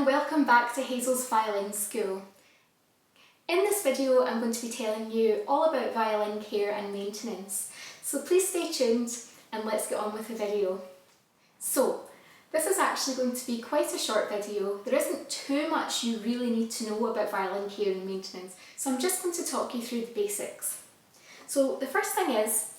and welcome back to Hazel's Violin School. In this video I'm going to be telling you all about violin care and maintenance, so please stay tuned and let's get on with the video. So this is actually going to be quite a short video. There isn't too much you really need to know about violin care and maintenance, so I'm just going to talk you through the basics. So the first thing is,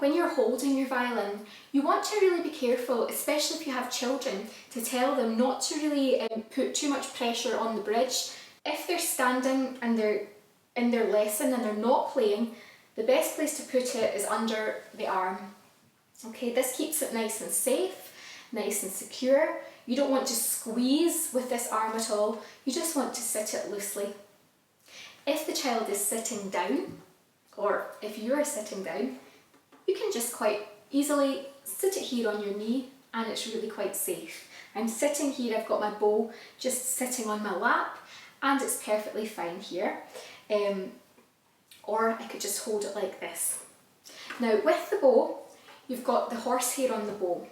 when you're holding your violin, you want to really be careful, especially if you have children, to tell them not to really put too much pressure on the bridge. If they're standing and they're in their lesson and they're not playing, the best place to put it is under the arm. Okay, this keeps it nice and safe, nice and secure. You don't want to squeeze with this arm at all, you just want to sit it loosely. If the child is sitting down, or if you are sitting down, you can just quite easily sit it here on your knee and it's really quite safe. I'm sitting here, I've got my bow just sitting on my lap and it's perfectly fine here. Or I could just hold it like this. Now with the bow, you've got the horsehair on the bow.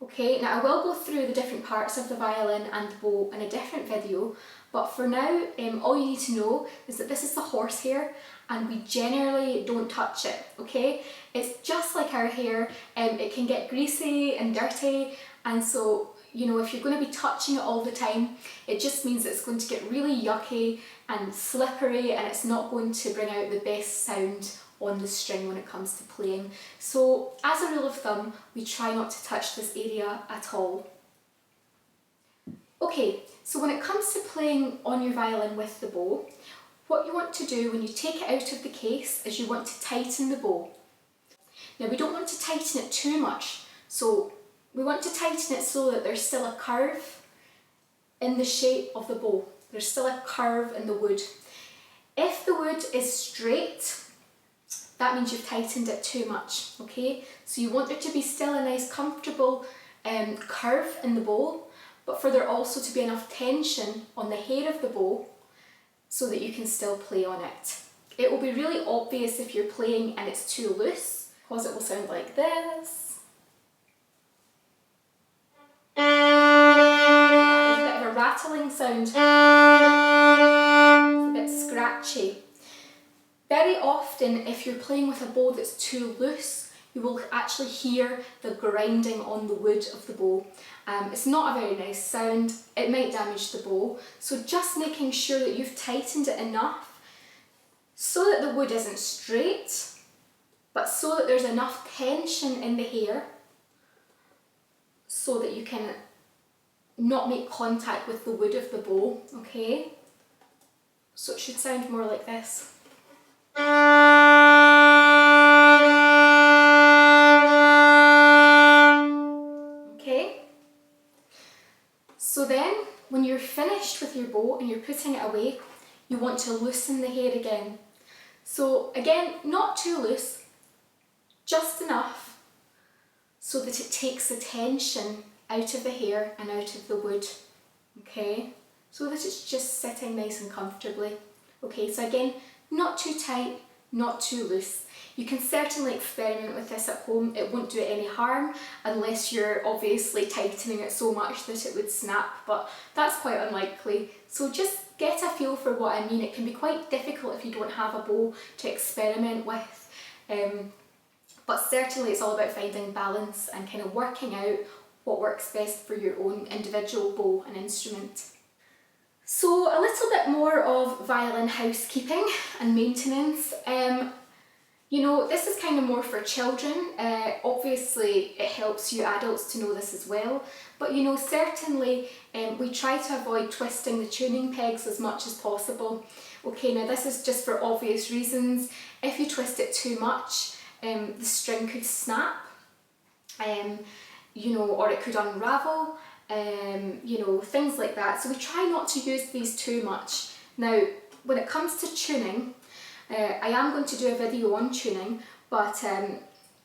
Okay, now I will go through the different parts of the violin and the bow in a different video, but for now all you need to know is that this is the horsehair and we generally don't touch it, okay? It's just like our hair, it can get greasy and dirty, and so, you know, if you're going to be touching it all the time, it just means it's going to get really yucky and slippery and it's not going to bring out the best sound on the string when it comes to playing. So as a rule of thumb, we try not to touch this area at all. Okay, so when it comes to playing on your violin with the bow, what you want to do when you take it out of the case is you want to tighten the bow. Now we don't want to tighten it too much, so we want to tighten it so that there's still a curve in the shape of the bow. There's still a curve in the wood. If the wood is straight, that means you've tightened it too much, okay? So you want there to be still a nice comfortable curve in the bow, but for there also to be enough tension on the hair of the bow so that you can still play on it. It will be really obvious if you're playing and it's too loose, because it will sound like this. There's a bit of a rattling sound. It's a bit scratchy. Very often, if you're playing with a bow that's too loose, you will actually hear the grinding on the wood of the bow. It's not a very nice sound, it might damage the bow, so just making sure that you've tightened it enough so that the wood isn't straight, but so that there's enough tension in the hair so that you can not make contact with the wood of the bow, okay? So it should sound more like this. So then, when you're finished with your bow and you're putting it away, you want to loosen the hair again. So again, not too loose, just enough so that it takes the tension out of the hair and out of the wood, okay? So that it's just sitting nice and comfortably. Okay, so again, not too tight, not too loose. You can certainly experiment with this at home, it won't do it any harm unless you're obviously tightening it so much that it would snap, but that's quite unlikely. So just get a feel for what I mean. It can be quite difficult if you don't have a bow to experiment with, but certainly it's all about finding balance and kind of working out what works best for your own individual bow and instrument. So a little bit more of violin housekeeping and maintenance. You know, this is kind of more for children. Obviously it helps you adults to know this as well, but you know, certainly we try to avoid twisting the tuning pegs as much as possible. Okay, now this is just for obvious reasons. If you twist it too much, the string could snap, you know, or it could unravel, you know, things like that. So we try not to use these too much. Now, when it comes to tuning, I am going to do a video on tuning, but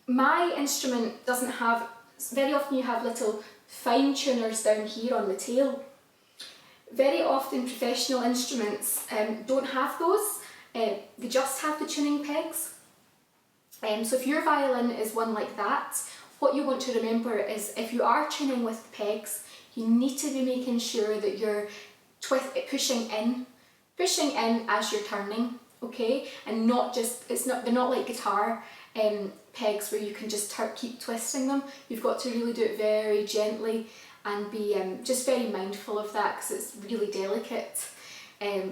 my instrument doesn't have, very often you have little fine tuners down here on the tail. Very often professional instruments don't have those, they just have the tuning pegs. So if your violin is one like that, what you want to remember is if you are tuning with pegs, you need to be making sure that you're pushing in as you're turning, okay? And not just, they're not like guitar pegs where you can just keep twisting them. You've got to really do it very gently and be just very mindful of that, because it's really delicate.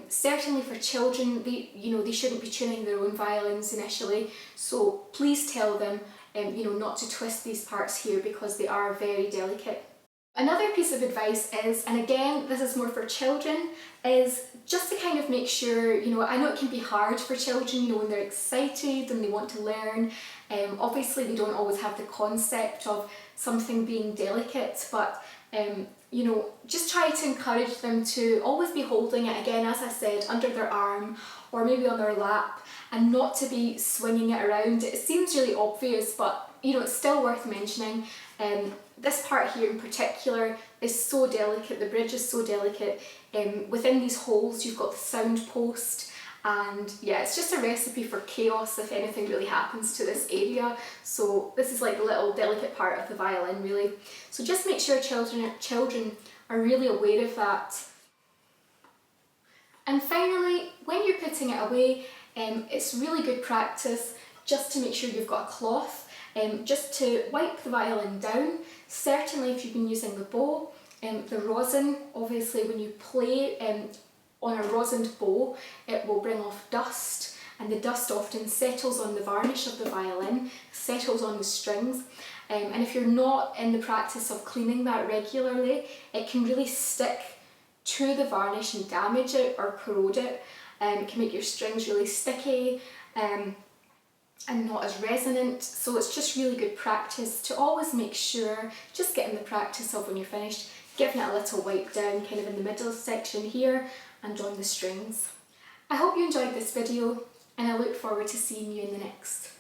Certainly for children, they shouldn't be tuning their own violins initially, so please tell them not to twist these parts here because they are very delicate. Another piece of advice is, and again this is more for children, is just to kind of make sure, I know it can be hard for children, when they're excited and they want to learn. Obviously they don't always have the concept of something being delicate, but just try to encourage them to always be holding it, again as I said, under their arm or maybe on their lap, and not to be swinging it around. It seems really obvious, but it's still worth mentioning. This part here in particular is so delicate, the bridge is so delicate. Within these holes you've got the sound post, and yeah, it's just a recipe for chaos if anything really happens to this area. So this is like the little delicate part of the violin really. So just make sure children are really aware of that. And finally, when you're putting it away, it's really good practice just to make sure you've got a cloth, just to wipe the violin down. Certainly if you've been using the bow, the rosin, obviously when you play on a rosined bow, it will bring off dust, and the dust often settles on the varnish of the violin, settles on the strings, and if you're not in the practice of cleaning that regularly, it can really stick to the varnish and damage it or corrode it. It can make your strings really sticky and not as resonant. So it's just really good practice to always make sure, just get in the practice of when you're finished, giving it a little wipe down kind of in the middle section here and on the strings. I hope you enjoyed this video, and I look forward to seeing you in the next.